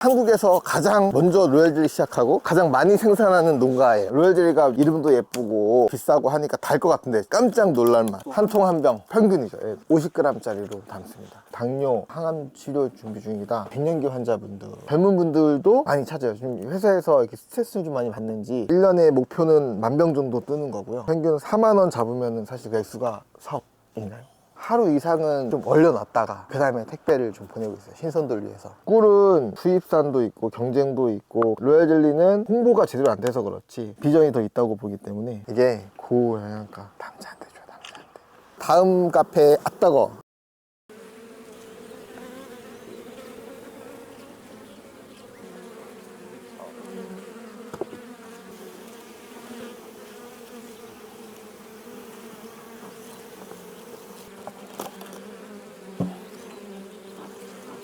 한국에서 가장 먼저 로얄젤리 시작하고 가장 많이 생산하는 농가예요. 로얄젤리가 이름도 예쁘고 비싸고 하니까 달 것 같은데 깜짝 놀랄만 한 통 한 병 평균이죠. 50g짜리로 담습니다. 당뇨, 항암 치료 준비 중이다. 갱년기 환자분들, 젊은 분들도 많이 찾아요. 지금 회사에서 이렇게 스트레스를 좀 많이 받는지 1년의 목표는 10,000병 정도 뜨는 거고요. 평균 4만 원 잡으면 사실 그 액수가 사업인가요? 하루 이상은 좀 얼려놨다가 그 다음에 택배를 좀 보내고 있어요. 신선들 위해서. 꿀은 수입산도 있고 경쟁도 있고 로얄젤리는 홍보가 제대로 안 돼서 그렇지 비전이 더 있다고 보기 때문에 이게 고영양가 담자 안 되죠. 담자 안 돼. 다음 카페 아따거.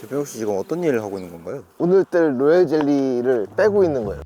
대표 혹시 지금 어떤 일을 하고 있는 건가요? 오늘들 로얄젤리를 빼고 있는 거예요.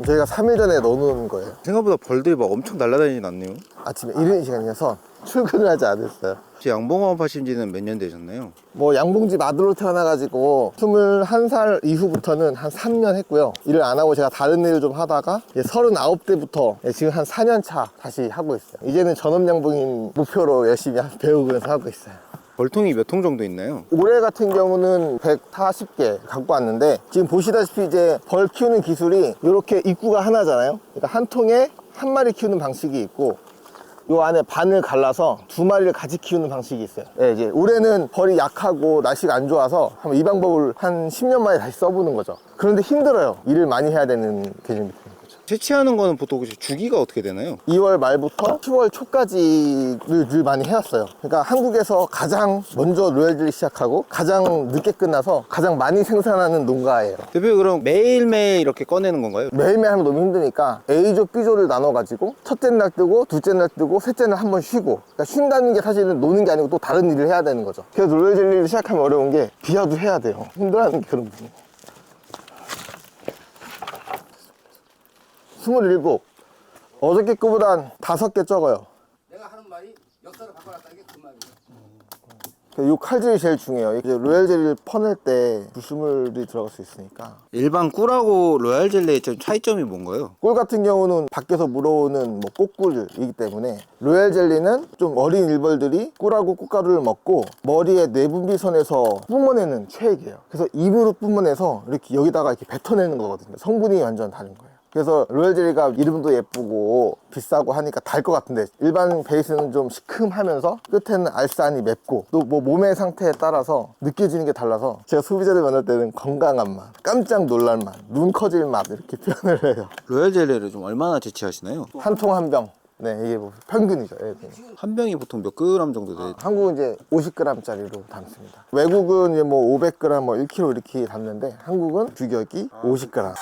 저희가 3일 전에 넣어놓은 거예요. 생각보다 벌들이 막 엄청 날아다니진 않네요. 아침에 이른 시간이어서 출근을 하지 않았어요. 혹시 양봉업 하신 지는 몇 년 되셨나요? 뭐 양봉집 아들로 태어나가지고 21살 이후부터는 한 3년 했고요. 일을 안 하고 제가 다른 일을 좀 하다가 39대부터 지금 한 4년 차 다시 하고 있어요. 이제는 전업 양봉인 목표로 열심히 배우면서 하고 있어요. 벌통이 몇 통 정도 있나요? 올해 같은 경우는 140개 갖고 왔는데 지금 보시다시피 이제 벌 키우는 기술이 이렇게 입구가 하나잖아요. 그러니까 한 통에 한 마리 키우는 방식이 있고 요 안에 반을 갈라서 2마리를 같이 키우는 방식이 있어요. 네, 이제 올해는 벌이 약하고 날씨가 안 좋아서 한번 이 방법을 한 10년 만에 다시 써보는 거죠. 그런데 힘들어요. 일을 많이 해야 되는 개념이 되는 거죠. 채취하는 거는 보통 주기가 어떻게 되나요? 2월 말부터 10월 초까지를 늘 많이 해왔어요. 그러니까 한국에서 가장 먼저 로얄젤리 시작하고 가장 늦게 끝나서 가장 많이 생산하는 농가예요. 대표 그럼 매일매일 이렇게 꺼내는 건가요? 매일매일 하면 너무 힘드니까 A조, B조를 나눠가지고 첫째 날 뜨고 둘째 날 뜨고 셋째 날 한 번 쉬고, 그러니까 쉰다는 게 사실은 노는 게 아니고 또 다른 일을 해야 되는 거죠. 그래서 로얄젤리를 시작하면 어려운 게 비와도 해야 돼요. 힘들어하는 게 그런 부분이에요. 27. 어저께 거보단 5개 적어요. 내가 하는 말이 역사를 바꿔놨다는 게 그 말이에요. 이 칼질이 제일 중요해요. 이제 로얄젤리를 퍼낼 때 불순물이 들어갈 수 있으니까. 일반 꿀하고 로얄젤리의 좀 차이점이 뭔가요? 꿀 같은 경우는 밖에서 물어오는 뭐 꽃꿀이기 때문에 로얄젤리는 좀 어린 일벌들이 꿀하고 꽃가루를 먹고 머리에 내분비선에서 뿜어내는 체액이에요. 그래서 입으로 뿜어내서 이렇게 여기다가 이렇게 뱉어내는 거거든요. 성분이 완전 다른 거예요. 그래서 로얄젤리가 이름도 예쁘고 비싸고 하니까 달 것 같은데 일반 베이스는 좀 시큼하면서 끝에는 알싸하니 맵고 또 뭐 몸의 상태에 따라서 느껴지는 게 달라서 제가 소비자들 만날 때는 건강한 맛, 깜짝 놀랄 맛, 눈 커질 맛 이렇게 표현을 해요. 로얄젤리를 좀 얼마나 채취하시나요? 한 통 한 병. 네, 이게 뭐 평균이죠. 예, 네. 한 병이 보통 몇 그램 정도 돼요? 한국은 이제 50g짜리로 담습니다. 외국은 이제 뭐 500g, 뭐 1kg 이렇게 담는데 한국은 규격이 50g.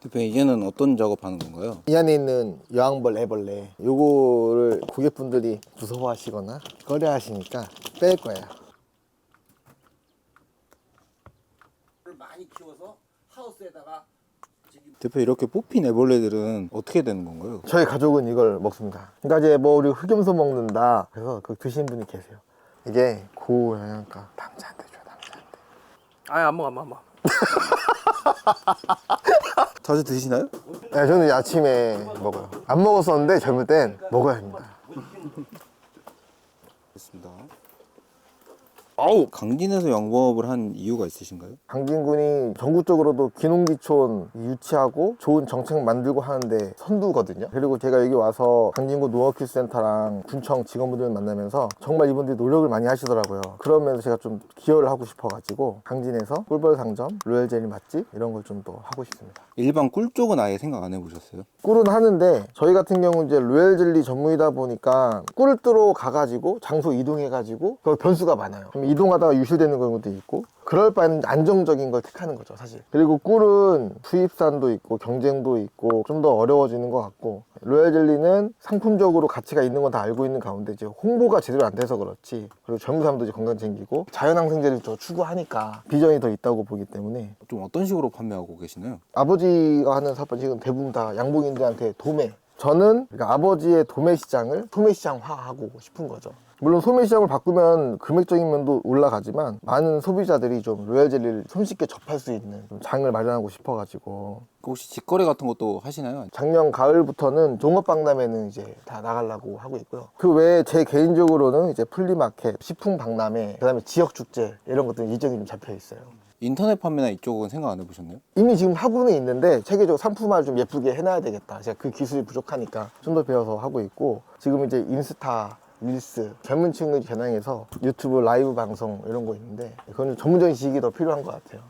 대표님 얘는 어떤 작업하는 건가요? 이 안에 있는 여왕벌, 애벌레 요거를 고객분들이 무서워하시거나 꺼려하시니까 뺄 거예요. 많이 키워서 하우스에다가 대표 이렇게 뽑힌 애벌레들은 어떻게 되는 건가요? 저희 가족은 이걸 먹습니다. 그러니까 이제 뭐 우리 흑염소 먹는다 그래서 그 드시는 분이 계세요. 이게 고영양가 담자 안 되죠. 담자 안 돼. 아니 안 먹어. 자주 드시나요? 네, 저는 아침에 먹어요. 안 먹었었는데 젊을 땐 먹어야 합니다. 됐습니다. 강진에서 양봉업을 한 이유가 있으신가요? 강진군이 전국적으로도 기농기촌 유치하고 좋은 정책 만들고 하는데 선두거든요. 그리고 제가 여기 와서 강진군 농업기술센터랑 군청 직원분들 만나면서 정말 이분들이 노력을 많이 하시더라고요. 그러면서 제가 좀 기여를 하고 싶어가지고 강진에서 꿀벌 상점, 로얄젤리 맛집 이런 걸 좀 더 하고 싶습니다. 일반 꿀 쪽은 아예 생각 안 해보셨어요? 꿀은 하는데 저희 같은 경우는 이제 로얄젤리 전문이다 보니까 꿀을 뜨러 가가지고 장소 이동해가지고 그 변수가 많아요. 그럼 이동하다가 유실되는 경우도 있고 그럴 바에는 안정적인 걸 택하는 거죠, 사실. 그리고 꿀은 수입산도 있고 경쟁도 있고 좀 더 어려워지는 것 같고 로얄젤리는 상품적으로 가치가 있는 건 다 알고 있는 가운데 이제 홍보가 제대로 안 돼서 그렇지, 그리고 젊은 사람도 이제 건강 챙기고 자연항생제를 더 추구하니까 비전이 더 있다고 보기 때문에. 좀 어떤 식으로 판매하고 계시나요? 아버지가 하는 사업은 지금 대부분 다 양봉인들한테 도매 저는 그러니까 아버지의 도매 시장을 소매 시장화하고 싶은 거죠. 물론 소매 시장을 바꾸면 금액적인 면도 올라가지만 많은 소비자들이 좀 로얄 젤리를 손쉽게 접할 수 있는 좀 장을 마련하고 싶어가지고 혹시 직거래 같은 것도 하시나요? 작년 가을부터는 종업박람회는 이제 다 나가려고 하고 있고요. 그 외에 제 개인적으로는 이제 플리마켓, 식품박람회, 그다음에 지역축제 이런 것들 일정이 좀 잡혀 있어요. 인터넷 판매나 이쪽은 생각 안 해보셨나요? 이미 지금 하고는 있는데 체계적으로 상품화를 좀 예쁘게 해놔야 되겠다. 제가 그 기술이 부족하니까 좀 더 배워서 하고 있고, 지금 이제 인스타, 릴스, 젊은 층을 겨냥해서 유튜브 라이브 방송 이런 거 있는데 그거는 전문적인 지식이 더 필요한 것 같아요.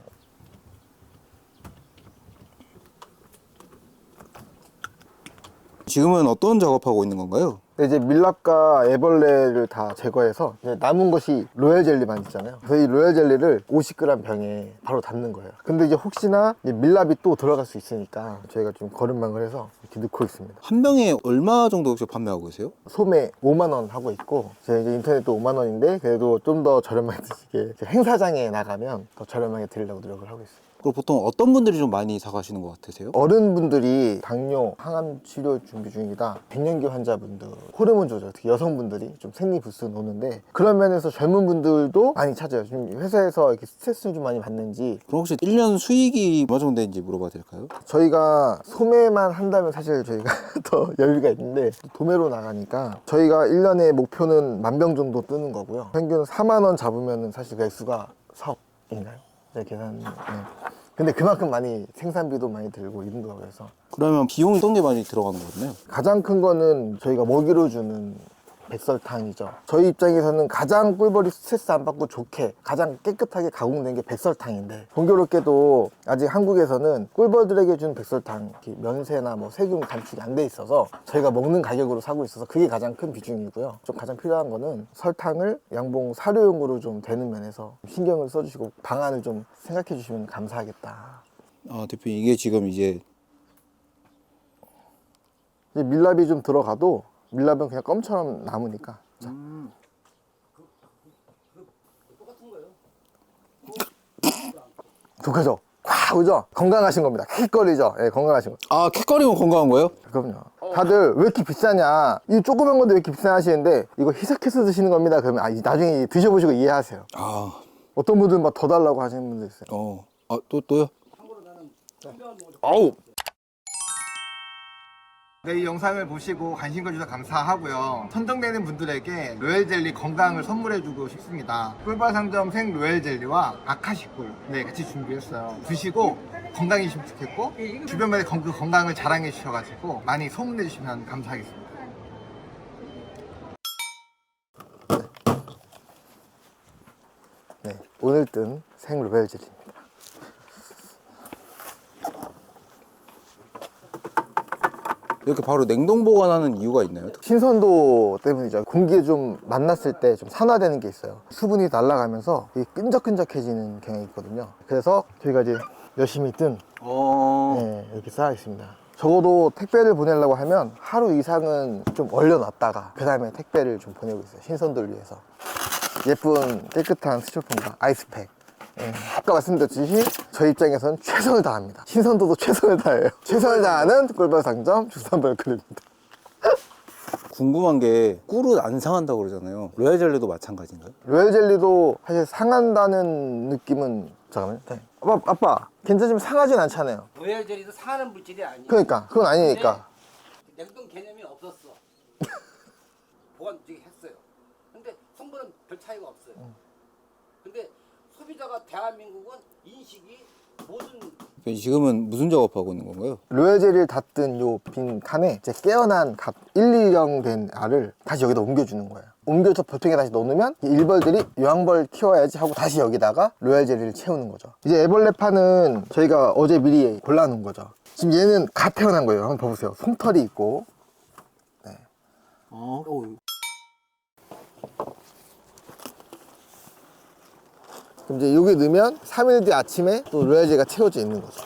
지금은 어떤 작업하고 있는 건가요? 이제 밀랍과 애벌레를 다 제거해서 이제 남은 것이 로얄 젤리만 있잖아요. 그래서 이 로얄 젤리를 50g 병에 바로 담는 거예요. 근데 이제 혹시나 이제 밀랍이 또 들어갈 수 있으니까 저희가 좀 거름망을 해서 이렇게 넣고 있습니다. 한 병에 얼마 정도 혹시 판매하고 계세요? 소매 5만 원 하고 있고, 제가 이제 인터넷도 5만 원인데 그래도 좀 더 저렴하게 드시게 행사장에 나가면 더 저렴하게 드리려고 노력을 하고 있어요. 그럼 보통 어떤 분들이 좀 많이 사가시는 것 같으세요? 어른분들이 당뇨, 항암 치료 준비 중이다, 갱년기 환자분들, 호르몬 조절, 특히 여성분들이 좀 생리부스 노는데 그런 면에서 젊은 분들도 많이 찾아요. 지금 회사에서 이렇게 스트레스를 좀 많이 받는지. 그럼 혹시 1년 수익이 얼마 정도 되는지 물어봐도 될까요? 저희가 소매만 한다면 사실 저희가 더 여유가 있는데 도매로 나가니까 저희가 1년에 목표는 10,000병 정도 뜨는 거고요. 평균 4만 원 잡으면 사실 그 액수가 4억인가요? 네, 계산. 네. 근데 그만큼 많이 생산비도 많이 들고 이런 거라고 해서. 그러면 비용이 어떤 게 많이 들어가는 거였나요? 가장 큰 거는 저희가 먹이로 주는 백설탕이죠. 저희 입장에서는 가장 꿀벌이 스트레스 안 받고 좋게 가장 깨끗하게 가공된 게 백설탕인데, 공교롭게도 아직 한국에서는 꿀벌들에게 준 백설탕 면세나 뭐 세금 감축이 안 돼 있어서 저희가 먹는 가격으로 사고 있어서 그게 가장 큰 비중이고요. 좀 가장 필요한 거는 설탕을 양봉 사료용으로 좀 되는 면에서 신경을 써주시고 방안을 좀 생각해 주시면 감사하겠다. 대표님, 이게 지금 이제 밀랍이 좀 들어가도 밀랍은 그냥 껌처럼 남으니까. 자. 똑같은 거예요. 독하죠? 꽉 오죠? 건강하신 겁니다. 킥거리죠? 예, 건강하신 거. 캣거리면 건강한 거예요? 그럼요. 다들 왜 이렇게 비싸냐? 이 조그만 건데 왜 이렇게 비싸 하시는데 이거 희석해서 드시는 겁니다. 그러면 나중에 드셔보시고 이해하세요. 어떤 분들은 막 더 달라고 하시는 분도 있어요. 또요? 참고로 나는 한병을 먹어도 아우! 네, 이 영상을 보시고 관심 가주셔서 감사하고요. 선정되는 분들에게 로얄 젤리 건강을 선물해주고 싶습니다. 꿀벌 상점 생 로얄 젤리와 아카시꿀 같이 준비했어요. 드시고 건강해지시면 좋겠고 주변에 그 건강을 자랑해 주셔가지고 많이 소문내 주시면 감사하겠습니다. 네, 오늘 뜬 생 로얄 젤리입니다. 이렇게 바로 냉동 보관하는 이유가 있나요? 신선도 때문이죠. 공기에 좀 만났을 때 좀 산화되는 게 있어요. 수분이 날아가면서 이게 끈적끈적해지는 경향이 있거든요. 그래서 저희가 이제 열심히 뜬 이렇게 쌓여 있습니다. 적어도 택배를 보내려고 하면 하루 이상은 좀 얼려놨다가 그 다음에 택배를 좀 보내고 있어요. 신선도를 위해서. 예쁜 깨끗한 스티로폼과 아이스팩. 아까 말씀드렸듯이 저희 입장에서는 최선을 다합니다. 신선도도 최선을 다해요. 최선을 다하는 꿀벌 상점 주산벌크입니다. 궁금한 게 꿀은 안 상한다고 그러잖아요. 로얄 젤리도 마찬가지인가요? 로얄 젤리도 사실 상한다는 느낌은 잠깐만요. 네. 아빠 괜찮지만 상하진 않잖아요. 로얄 젤리도 상하는 물질이 아니에요. 그러니까 그건 아니니까. 냉동 개념이 없었어. 보관 했어요. 근데 성분은 별 차이가 없어요. 근데 소비자가 대한민국은 인식이 모든 지금은 무슨 작업하고 있는 건가요? 로얄 젤리를 닫든 요 빈 칸에 이제 깨어난 갓 1, 2령 된 알을 다시 여기다 옮겨주는 거예요. 옮겨서 보통에 다시 넣으면 일벌들이 요양벌 키워야지 하고 다시 여기다가 로얄 젤리를 채우는 거죠. 이제 애벌레파는 저희가 어제 미리 골라놓은 거죠. 지금 얘는 갓 태어난 거예요. 한번 봐보세요. 솜털이 있고. 네. 그럼 이제 여기 넣으면 3일 뒤 아침에 또 로얄 젤리가 채워져 있는 거죠.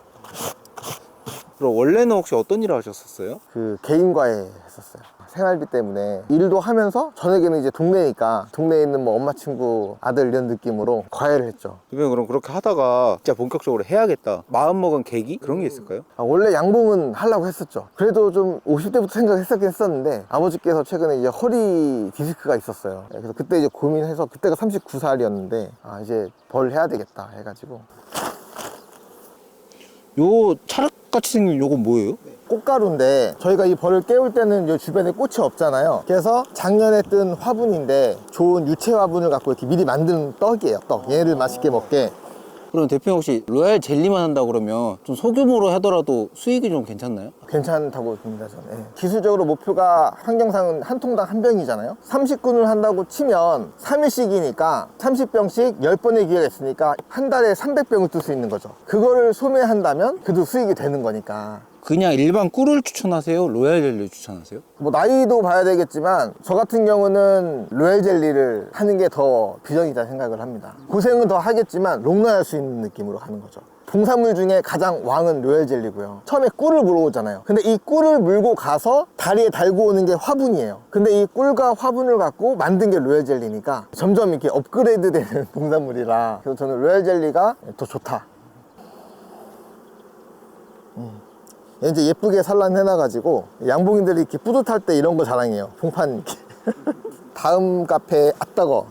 그럼 원래는 혹시 어떤 일을 하셨었어요? 그 개인과외 했었어요. 생활비 때문에 일도 하면서 저녁에는 이제 동네니까 동네에 있는 뭐 엄마 친구 아들 이런 느낌으로 과외를 했죠. 대표님 그럼 그렇게 하다가 진짜 본격적으로 해야겠다 마음먹은 계기? 그런 게 있을까요? 원래 양봉은 하려고 했었죠. 그래도 좀 50대부터 생각했었긴 했었는데 아버지께서 최근에 이제 허리 디스크가 있었어요. 그래서 그때 이제 고민해서 그때가 39살이었는데 이제 벌 해야 되겠다 해가지고. 요 찰흙같이 생긴 요건 뭐예요? 꽃가루인데 저희가 이 벌을 깨울 때는 이 주변에 꽃이 없잖아요. 그래서 작년에 뜬 화분인데 좋은 유채 화분을 갖고 이렇게 미리 만든 떡이에요. 떡. 얘를 맛있게 먹게. 그럼 대표님 혹시 로얄 젤리만 한다 그러면 좀 소규모로 하더라도 수익이 좀 괜찮나요? 괜찮다고 봅니다 저는. 예. 기술적으로 목표가 환경상은 한 통당 한 병이잖아요. 30군을 한다고 치면 3일씩이니까 30병씩 10번의 기회가 있으니까 한 달에 300병을 뜰 수 있는 거죠. 그거를 소매한다면 그래도 수익이 되는 거니까. 그냥 일반 꿀을 추천하세요? 로얄 젤리를 추천하세요? 뭐 나이도 봐야 되겠지만 저 같은 경우는 로얄 젤리를 하는 게 더 비전이다 생각을 합니다. 고생은 더 하겠지만 롱런할 수 있는 느낌으로 하는 거죠. 봉사물 중에 가장 왕은 로얄 젤리고요. 처음에 꿀을 물어오잖아요. 근데 이 꿀을 물고 가서 다리에 달고 오는 게 화분이에요. 근데 이 꿀과 화분을 갖고 만든 게 로얄 젤리니까 점점 이렇게 업그레이드 되는 봉사물이라 그래서 저는 로얄 젤리가 더 좋다. 이제 예쁘게 산란해놔가지고 양봉인들이 이렇게 뿌듯할 때 이런 거 자랑해요. 봉판 이렇게. 다음 카페 아따거.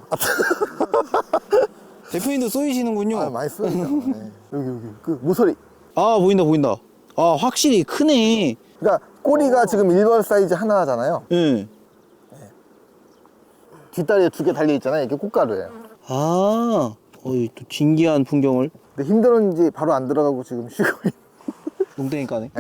대표님도 쏘이시는군요. 많이 쓰죠. 네. 여기 그 모서리. 아 보인다. 아 확실히 크네. 그러니까 꼬리가 지금 1번 사이즈 하나잖아요. 예. 뒷다리에 2개 달려 있잖아요. 이게 꽃가루예요. 또 신기한 풍경을. 근데 힘들었는지 바로 안 들어가고 지금 쉬고 있는. 농땡이 까네.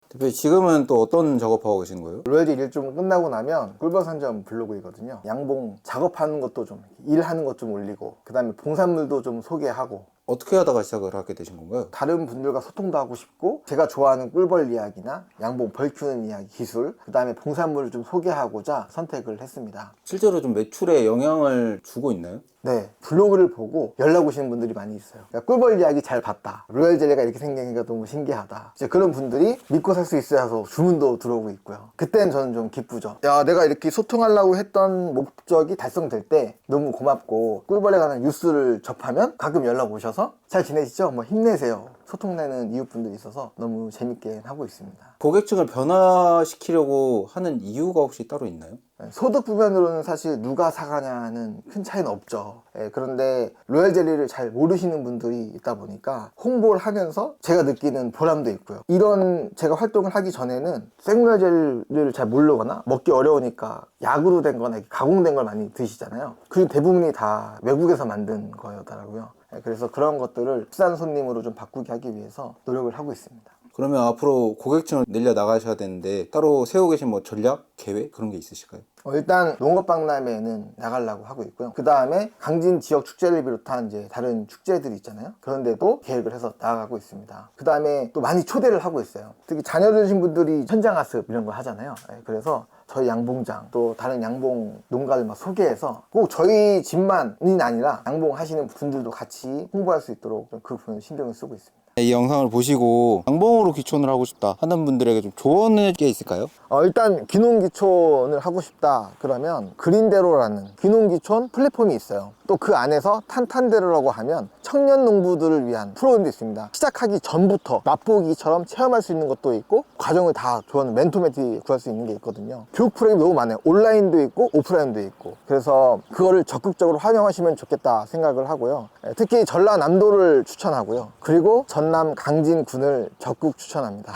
대표님 지금은 또 어떤 작업하고 계시는 거예요? 로얄젤리 일 좀 끝나고 나면 꿀벌산점 블로그이거든요. 양봉 작업하는 것도 좀 일하는 것 좀 올리고 그 다음에 봉산물도 좀 소개하고 어떻게 하다가 시작을 하게 되신 건가요? 다른 분들과 소통도 하고 싶고 제가 좋아하는 꿀벌 이야기나 양봉 벌 키우는 이야기 기술 그 다음에 봉산물을 좀 소개하고자 선택을 했습니다. 실제로 좀 매출에 영향을 주고 있나요? 네, 블로그를 보고 연락 오시는 분들이 많이 있어요. 그러니까 꿀벌 이야기 잘 봤다. 로얄 젤리가 이렇게 생기니까 너무 신기하다. 이제 그런 분들이 믿고 살 수 있어야 해서 주문도 들어오고 있고요. 그때는 저는 좀 기쁘죠. 야, 내가 이렇게 소통하려고 했던 목적이 달성될 때 너무 고맙고 꿀벌에 관한 뉴스를 접하면 가끔 연락 오셔서 잘 지내시죠? 뭐 힘내세요. 소통내는 이웃분들이 있어서 너무 재밌게 하고 있습니다. 고객층을 변화시키려고 하는 이유가 혹시 따로 있나요? 소득 부분으로는 사실 누가 사가냐는 큰 차이는 없죠. 그런데 로얄 젤리를 잘 모르시는 분들이 있다 보니까 홍보를 하면서 제가 느끼는 보람도 있고요. 이런 제가 활동을 하기 전에는 생로얄 젤리를 잘 모르거나 먹기 어려우니까 약으로 된 거나 가공된 걸 많이 드시잖아요. 그 대부분이 다 외국에서 만든 거였더라고요. 그래서 그런 것들을 비싼 손님으로 좀 바꾸게 하기 위해서 노력을 하고 있습니다. 그러면 앞으로 고객층을 늘려 나가셔야 되는데 따로 세우고 계신 뭐 전략, 계획 그런 게 있으실까요? 일단 농업박람회는 나가려고 하고 있고요. 그 다음에 강진 지역 축제를 비롯한 이제 다른 축제들이 있잖아요. 그런데도 계획을 해서 나아가고 있습니다. 그 다음에 또 많이 초대를 하고 있어요. 특히 자녀들이신 분들이 현장학습 이런 거 하잖아요. 그래서 저희 양봉장 또 다른 양봉 농가를 막 소개해서 꼭 저희 집만이 아니라 양봉 하시는 분들도 같이 홍보할 수 있도록 그 부분 신경을 쓰고 있습니다. 이 영상을 보시고 양봉으로 귀촌을 하고 싶다 하는 분들에게 좀 조언할 게 있을까요? 일단 귀농귀촌을 하고 싶다 그러면 그린대로라는 귀농귀촌 플랫폼이 있어요. 또 그 안에서 탄탄대로라고 하면 청년 농부들을 위한 프로그램도 있습니다. 시작하기 전부터 맛보기처럼 체험할 수 있는 것도 있고 과정을 다 좋아하는 멘토멘티 구할 수 있는 게 있거든요. 교육 프로그램이 너무 많아요. 온라인도 있고 오프라인도 있고. 그래서 그거를 적극적으로 활용하시면 좋겠다 생각을 하고요. 특히 전라남도를 추천하고요. 그리고 전남 강진군을 적극 추천합니다.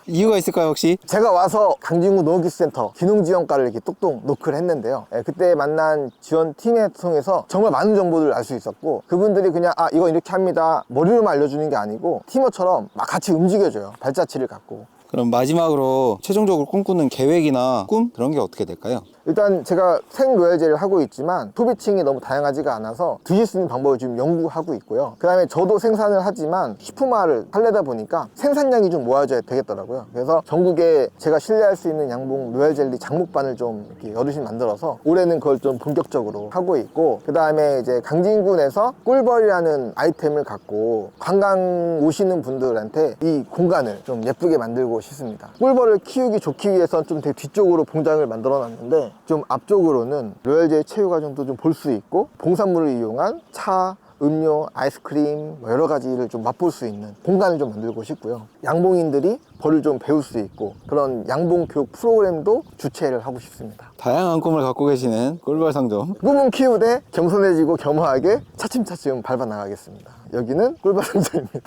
이유가 있을까요 혹시? 제가 와서 강진구 농업기술센터 귀농지원과를 이렇게 뚝뚝 노크를 했는데요. 그때 만난 지원팀에 통해서 정말 많은 정보들을 알 수 있었고 그분들이 그냥 이거 이렇게 합니다 머리로만 알려주는 게 아니고 팀워처럼 막 같이 움직여줘요. 발자취를 갖고. 그럼 마지막으로 최종적으로 꿈꾸는 계획이나 꿈? 그런 게 어떻게 될까요? 일단 제가 생로얄젤리를 하고 있지만 소비층이 너무 다양하지가 않아서 드실 수 있는 방법을 지금 연구하고 있고요. 그 다음에 저도 생산을 하지만 슈퍼마를 하려다 보니까 생산량이 좀 모아져야 되겠더라고요. 그래서 전국에 제가 신뢰할 수 있는 양봉 로얄젤리 장목반을 좀 이렇게 여럿이 만들어서 올해는 그걸 좀 본격적으로 하고 있고 그 다음에 이제 강진군에서 꿀벌이라는 아이템을 갖고 관광 오시는 분들한테 이 공간을 좀 예쁘게 만들고 만들어보고 싶습니다. 꿀벌을 키우기 좋기 위해선 좀 되게 뒤쪽으로 봉장을 만들어 놨는데 좀 앞쪽으로는 로얄제이 체육 과정도 좀 볼 수 있고 봉산물을 이용한 차, 음료, 아이스크림 뭐 여러 가지를 좀 맛볼 수 있는 공간을 좀 만들고 싶고요. 양봉인들이 벌을 좀 배울 수 있고 그런 양봉 교육 프로그램도 주최를 하고 싶습니다. 다양한 꿈을 갖고 계시는 꿀벌 상점. 꿈은 키우되 겸손해지고 겸허하게 차츰차츰 밟아 나가겠습니다. 여기는 꿀벌 상점입니다.